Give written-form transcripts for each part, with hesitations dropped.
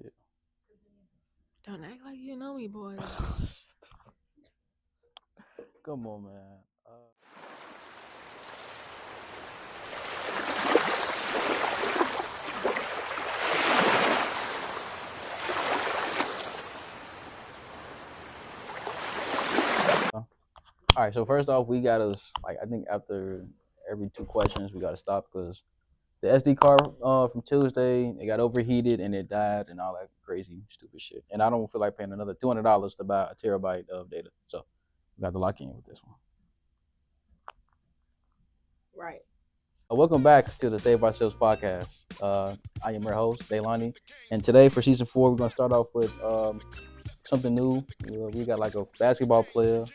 Yeah. Don't act like you know me, boy. Come on, man. All right. So first off, we gotta like I think after every two questions we gotta stop because the SD card from Tuesday it got overheated and it died and all that crazy stupid shit. And I don't feel like paying another $200 to buy a terabyte of data. So we got to lock in with this one. Right. Welcome back to the Save Ourselves podcast. I am your host, Daylani. And today for season 4, we're going to start off with something new. We got like a basketball player,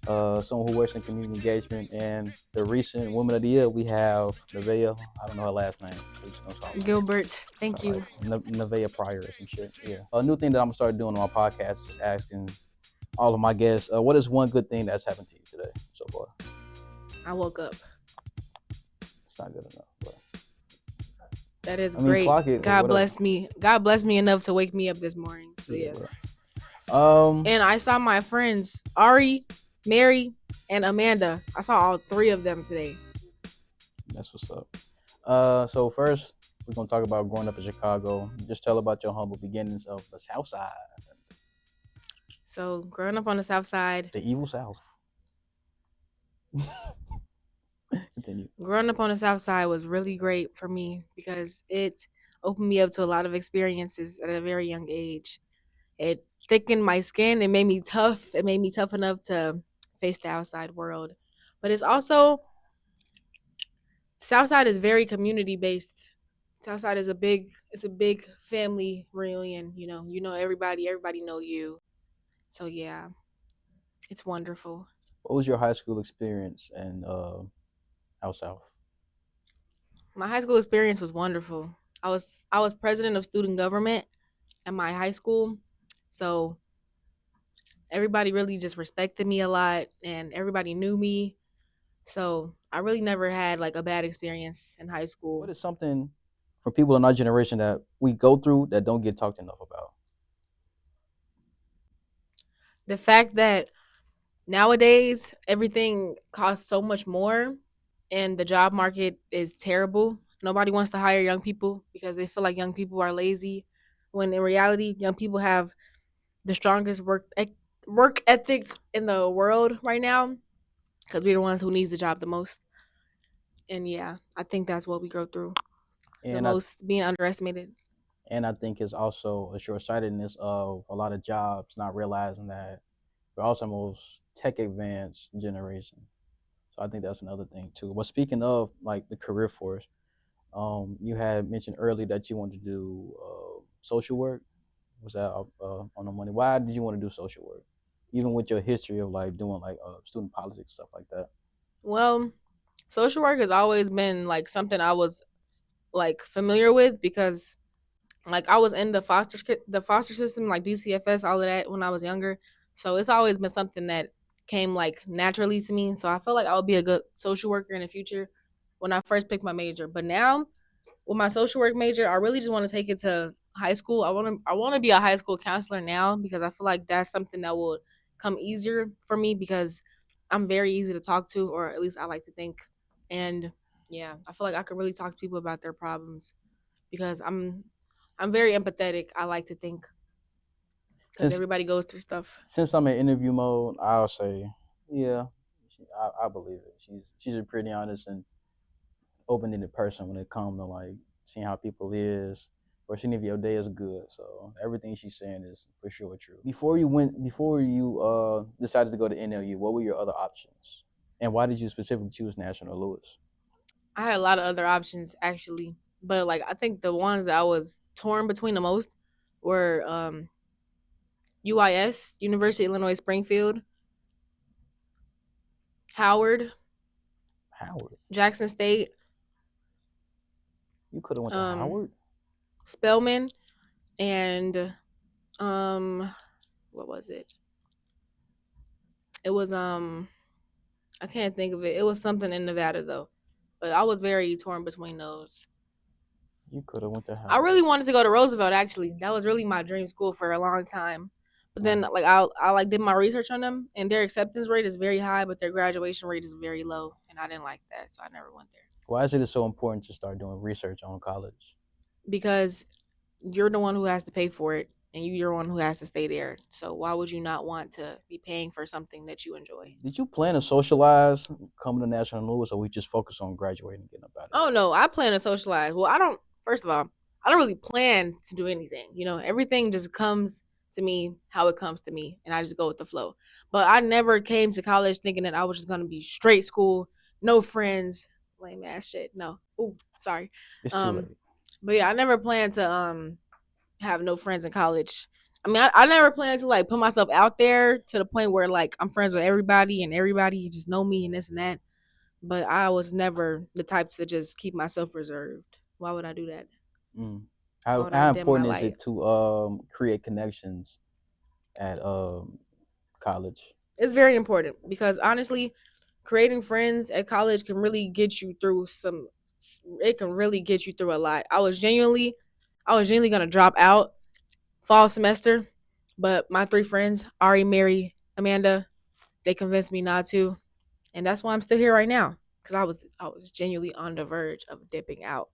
someone who works in community engagement, and the recent Woman of the Year, we have Nevaeh. I don't know her last name. So just don't start Gilbert, thank like you. Nevaeh Pryor or some shit. Yeah. A new thing that I'm going to start doing on my podcast is asking all of my guests, what is one good thing that's happened to you today so far? I woke up. It's not good enough. But That is I mean, great. clock it or God whatever. blessed me. God blessed me enough to wake me up this morning. So Yeah, yes. bro. And I saw my friends Ari, Mary, and Amanda. I saw all 3 of them today. That's what's up. So first we're gonna talk about growing up in Chicago. Just tell about your humble beginnings of the South Side, So growing up on the South Side, the evil South. Continue. growing up on the South Side was really great for me because it opened me up to a lot of experiences at a very young age. It thickened my skin. It made me tough. It made me tough enough to face the outside world. But it's also Southside is very community based. Southside is a big family reunion. You know everybody know you. So yeah, it's wonderful. What was your high school experience and out south? My high school experience was wonderful. I was president of student government at my high school, so everybody really just respected me a lot, and everybody knew me. So I really never had like a bad experience in high What school. is something for people in our generation that we go through that don't get talked enough about? The fact that nowadays everything costs so much more and the job market is terrible. Nobody wants to hire young people because they feel like young people are lazy, when in reality young people have the strongest work ethics in the world right now because we're the ones who needs the job the most. And yeah, I think that's what we go through the And I most, being underestimated. and I think it's also a short sightedness of a lot of jobs not realizing that we're also the most tech advanced generation. So I think that's another thing too. But speaking of like the career force, you had mentioned earlier that you wanted to do social work. Was that on the money? Why did you want to do social work, even with your history of like doing like student politics stuff like that? Well, social work has always been like something I was like familiar with because like I was in the foster system, like DCFS, all of that when I was younger. So it's always been something that came like naturally to me. So I felt like I would be a good social worker in the future when I first picked my major. But now with my social work major, I really just want to take it to high school. I want to be a high school counselor now because I feel like that's something that will come easier for me because I'm very easy to talk to, or at least I like to think. And yeah, I feel like I could really talk to people about their problems because I'm very empathetic. I like to think because Since everybody goes through stuff. since I'm in interview mode, I'll say, yeah, I believe it. She's a pretty honest and open-ended person when it comes to like seeing how people is or seeing if your day is good. So everything she's saying is for sure true. Before you decided to go to NLU, what were your other options? And why did you specifically choose National Louis? I had a lot of other options actually, but like I think the ones that I was torn between the most were UIS, University of Illinois Springfield, Howard, Howard. Jackson State, You could have went to um, Howard. Spelman, and um, what was it? It was I can't think of it. It was something in Nevada though, but I was very torn between those. You could have went to I Howard. really wanted to go to Roosevelt. Actually, that was really my dream school for a long time. But then, Mm. like, I like did my research on them, and their acceptance rate is very high, but their graduation rate is very low, and I didn't like that, so I never went there. Why is it so important to start doing research on college? Because you're the one who has to pay for it, and you're the one who has to stay there. So why would you not want to be paying for something that you enjoy? Did you plan to socialize, coming to national news, or we just focus on graduating and getting up out of Oh no, I plan to socialize. Well, I don't. First of all, I don't really plan to do anything. You know, everything just comes to me how it comes to me, and I just go with the flow. But I never came to college thinking that I was just gonna be straight school, no friends, lame ass shit. No. Ooh, sorry. It's too late. But yeah, I never planned to have no friends in college. I mean, I never planned to like put myself out there to the point where like I'm friends with everybody and everybody just know me and this and that. But I was never the type to just keep myself reserved. Why would I do that? Mm. Why How would I how dim my important is light? it to create connections at college? It's very important because honestly, creating friends at college can really get you through some. It can really get you through a lot. I was genuinely gonna drop out fall semester, but my three friends, Ari, Mary, Amanda, they convinced me not to, and that's why I'm still here right now. Cause I was genuinely on the verge of dipping out,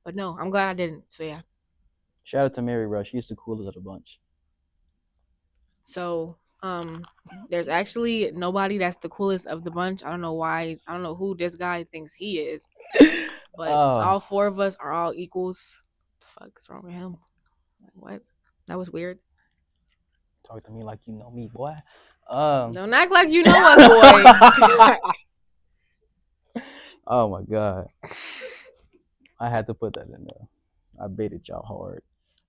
but no, I'm glad I didn't. So yeah. Shout out to Mary Rush. She's the coolest of the bunch. So there's actually nobody that's the coolest of the bunch. I don't know why. I don't know who this guy thinks he is, but Oh, all four of us are all equals. What the fuck is wrong with him? Like, what? That was weird. talk to me like you know me, boy. Don't act like you know us, boy. Oh my god, I had to put that in there. I baited y'all hard.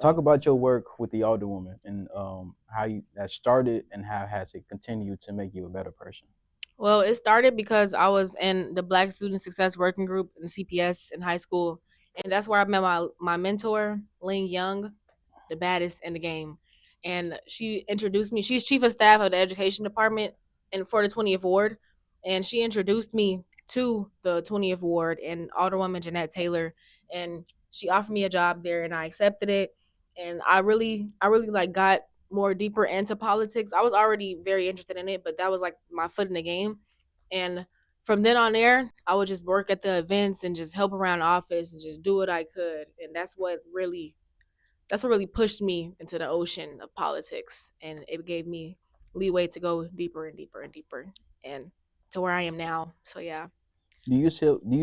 Talk about your work with the older woman and how you that started and how has it continued to make you a better person. Well, it started because I was in the Black Student Success Working Group in CPS in high school, and that's where I met my mentor, Ling Young, the baddest in the game. And she introduced me. She's chief of staff of the education department and for the 20th ward, and she introduced me to the 20th ward and Alderwoman Jeanette Taylor, and she offered me a job there, and I accepted it. And I really like got more deeper into politics. I was already very interested in it, but that was like my foot in the game. And from then on there, I would just work at the events and just help around the office and just do what I could. And that's what really pushed me into the ocean of politics, and it gave me leeway to go deeper and deeper and deeper and to where I am now. So yeah. Do you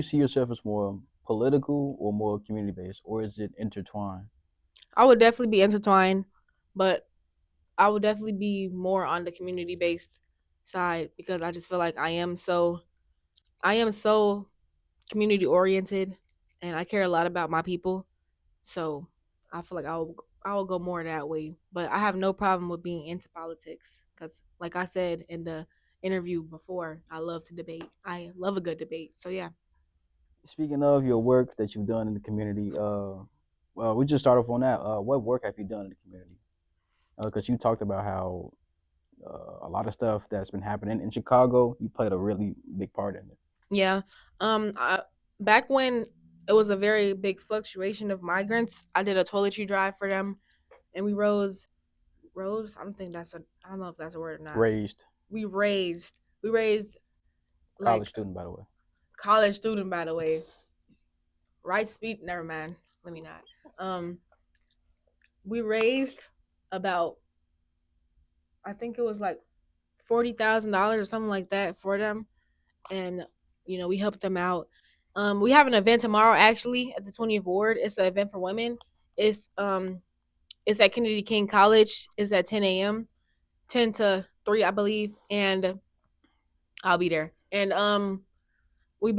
see yourself as more political or more community based, or is it intertwined? I would definitely be intertwined, but I would definitely be more on the community based side because I just feel like I am so community oriented and I care a lot about my people. So I feel like I will go more that way. But I have no problem with being into politics because, like I said in the interview before, I love to debate. I love a good debate. So yeah. Speaking of your work that you've done in the community, well, we just start off on that. What work have you done in the community? Because you talked about how a lot of stuff that's been happening in Chicago, you played a really big part in it. Yeah. Back when it was a very big fluctuation of migrants, I did a toiletry drive for them, and we rose. I don't know if that's a word or not. Raised We raised we raised college like student, by the way. college student, by the way. Right speed. Never mind. Let me not. Um, we raised about, I think it was like $40,000 or something like that for them, and we helped them out. We have an event tomorrow actually at the 20th ward. It's an event for women. It's um it's at Kennedy King College. It's at 10 a.m., 10 to 3, I believe, and I'll be there. And we're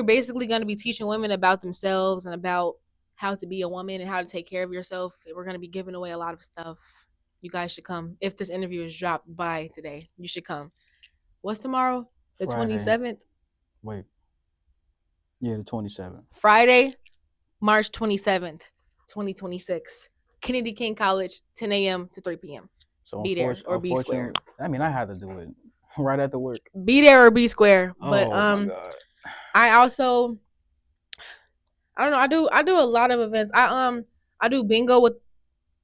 basically going to be teaching women about themselves and about how to be a woman and how to take care of yourself. And we're going to be giving away a lot of stuff. You guys should come. If this interview is dropped by today, you should come. What's tomorrow? The Friday. 27th? Wait. Yeah, the 27th. Friday, March 27th, 2026. Kennedy King College, 10 a.m. to 3 p.m. So Be there or be square. unfortunately, I mean, I had to do it right after work. Be there or be square. But Oh my god. I also I don't know. I do a lot of events. I do bingo with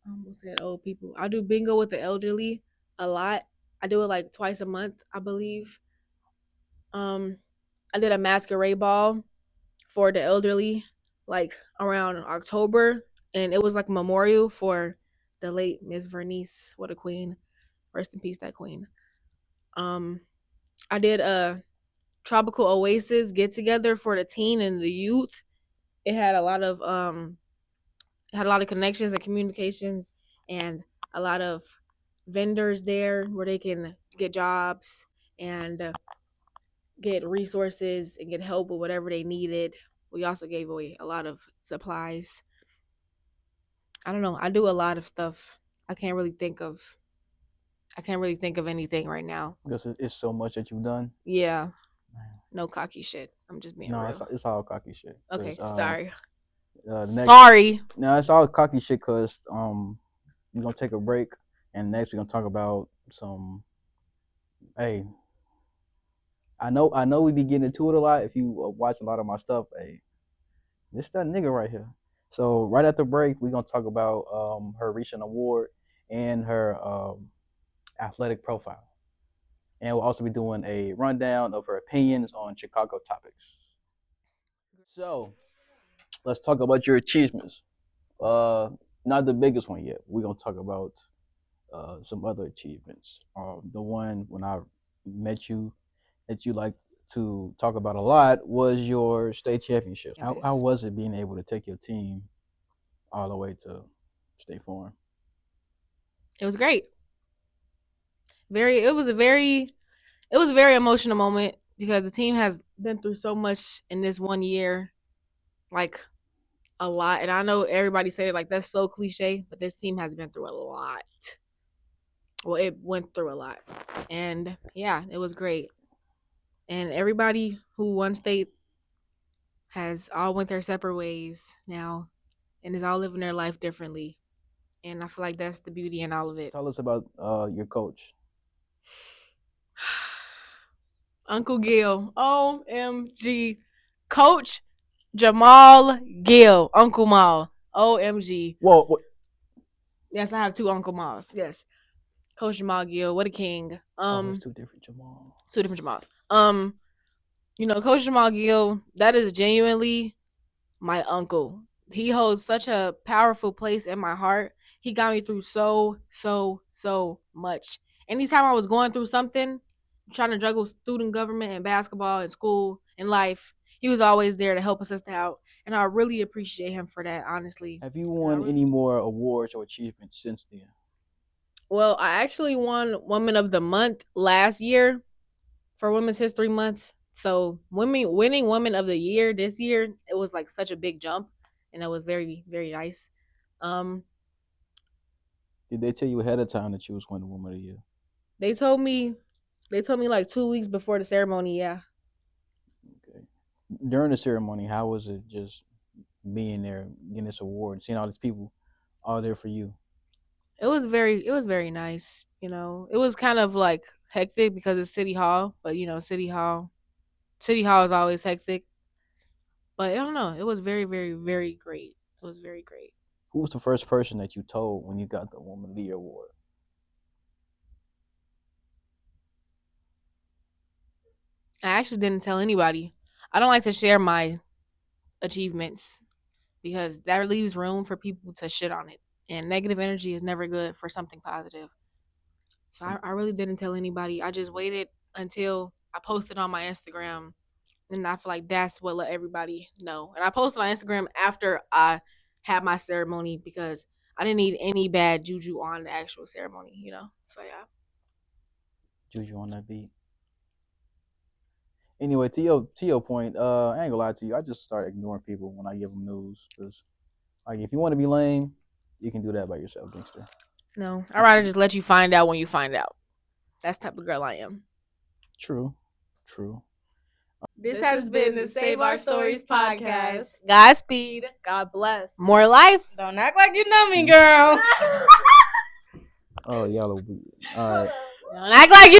I almost said old people. I do bingo with the elderly a lot. I do it like twice a month, I believe. I did a masquerade ball for the elderly like around October, and it was like a memorial for the late Miss Vernice. What a queen! Rest in peace, that queen. Um, I did a tropical oasis get together for the teen and the youth. It had a lot of connections and communications and a lot of vendors there where they can get jobs and get resources and get help with whatever they needed. We also gave away a lot of supplies. I don't know. I do a lot of stuff. I can't really think of anything right now. Because it's so much that you've done. Yeah. No cocky shit. I'm just being No, real. it's all cocky shit. Okay, sorry. Next, Sorry. No, it's all cocky shit because we're gonna take a break and next we're gonna talk about some. Hey, I know we be getting into it a lot. If you watch a lot of my stuff, hey, this that nigga right here. So right after break, we're gonna talk about her recent award and her athletic profile, and we'll also be doing a rundown of her opinions on Chicago topics. So let's talk about your achievements. Not the biggest one yet. We're gonna talk about some other achievements. The one when I met you that you like to talk about a lot was your state championship. Yes. How was it being able to take your team all the way to State Farm? It was great. It was a very emotional moment because the team has been through so much in this 1 year, like a lot. And I know everybody said it like that's so cliche, but this team has been through a lot. Well, it went through a lot, and yeah, it was great. And everybody who won state has all went their separate ways now, and is all living their life differently. And I feel like that's the beauty in all of it. Tell us about your coach. Uncle Gil. OMG. Coach Jamal Gill. Uncle Mal. OMG. Whoa, what? Yes, I have two Uncle Mals. Yes. Coach Jamal Gill. What a king. It's two different Jamal. Two different Jamals. Coach Jamal Gill, that is genuinely my uncle. He holds such a powerful place in my heart. He got me through so much. Anytime I was going through something, trying to juggle student government and basketball and school and life, he was always there to help us out. And I really appreciate him for that, honestly. Have you won any more awards or achievements since then? Well, I actually won Woman of the Month last year for Women's History Month. So winning Woman of the Year this year, it was like such a big jump, and it was very, very nice. Did they tell you ahead of time that you was winning Woman of the Year? They told me like 2 weeks before the ceremony. Yeah. Okay. During the ceremony, how was it just being there, getting this award, seeing all these people all there for you? It was very nice. It was kind of like hectic because it's City Hall, but City Hall is always hectic. But I don't know. It was very, very, very great. It was very great. Who was the first person that you told when you got the Woman of the Year award? I actually didn't tell anybody. I don't like to share my achievements because that leaves room for people to shit on it. And negative energy is never good for something positive. So I really didn't tell anybody. I just waited until I posted on my Instagram. And I feel like that's what let everybody know. And I posted on Instagram after I had my ceremony because I didn't need any bad juju on the actual ceremony, So yeah. Juju on that beat. Anyway, to your point, I ain't gonna lie to you. I just start ignoring people when I give them news because, like, if you want to be lame, you can do that by yourself, gangster. No, I'd rather just let you find out when you find out. That's the type of girl I am. True. This has been the Save Our Stories podcast. Godspeed. God bless. More life. Don't act like you know me, girl. Oh, y'all are weird. All right. Don't act like you